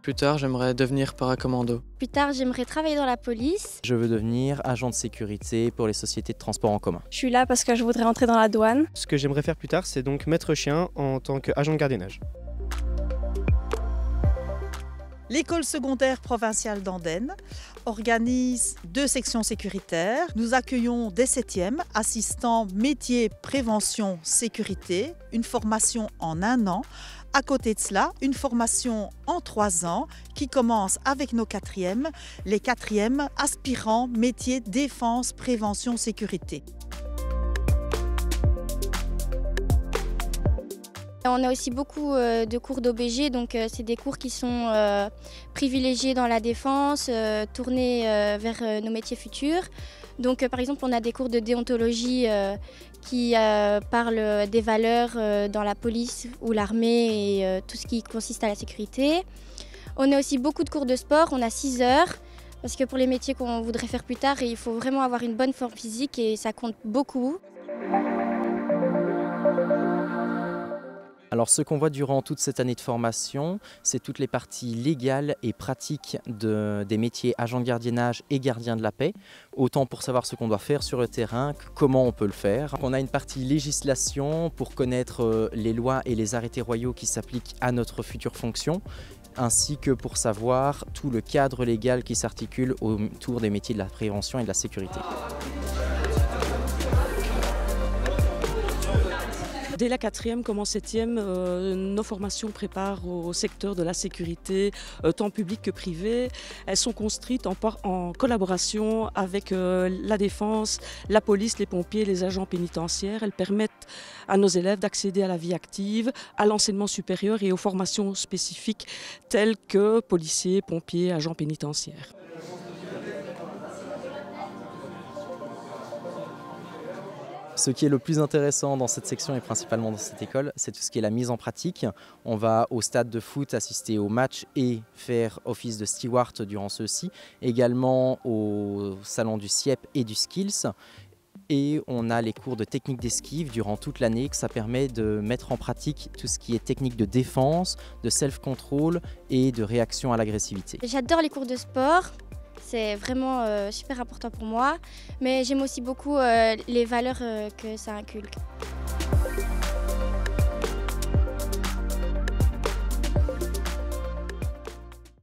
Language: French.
Plus tard, j'aimerais devenir paracommando. Plus tard, j'aimerais travailler dans la police. Je veux devenir agent de sécurité pour les sociétés de transport en commun. Je suis là parce que je voudrais entrer dans la douane. Ce que j'aimerais faire plus tard, c'est donc maître chien en tant qu'agent de gardiennage. L'école secondaire provinciale d'Andenne organise 2 sections sécuritaires. Nous accueillons des 7e, assistants métier prévention sécurité, une formation en 1 an. À côté de cela, une formation en 3 ans qui commence avec nos 4e, les 4e aspirants métier défense prévention sécurité. On a aussi beaucoup de cours d'OBG, donc c'est des cours qui sont privilégiés dans la défense, tournés vers nos métiers futurs. Donc par exemple, on a des cours de déontologie qui parlent des valeurs dans la police ou l'armée et tout ce qui consiste à la sécurité. On a aussi beaucoup de cours de sport, on a 6 heures, parce que pour les métiers qu'on voudrait faire plus tard, il faut vraiment avoir une bonne forme physique et ça compte beaucoup. Alors ce qu'on voit durant toute cette année de formation, c'est toutes les parties légales et pratiques des métiers agent de gardiennage et gardien de la paix, autant pour savoir ce qu'on doit faire sur le terrain que comment on peut le faire. On a une partie législation pour connaître les lois et les arrêtés royaux qui s'appliquent à notre future fonction, ainsi que pour savoir tout le cadre légal qui s'articule autour des métiers de la prévention et de la sécurité. Dès la 4e comme en 7e, nos formations préparent au secteur de la sécurité, tant public que privé. Elles sont construites en collaboration avec la défense, la police, les pompiers, les agents pénitentiaires. Elles permettent à nos élèves d'accéder à la vie active, à l'enseignement supérieur et aux formations spécifiques telles que policiers, pompiers, agents pénitentiaires. Ce qui est le plus intéressant dans cette section et principalement dans cette école, c'est tout ce qui est la mise en pratique. On va au stade de foot assister au match et faire office de steward durant ceux-ci, également au salon du SIEP et du Skills. Et on a les cours de technique d'esquive durant toute l'année, que ça permet de mettre en pratique tout ce qui est technique de défense, de self-control et de réaction à l'agressivité. J'adore les cours de sport. C'est vraiment super important pour moi, mais j'aime aussi beaucoup les valeurs que ça inculque.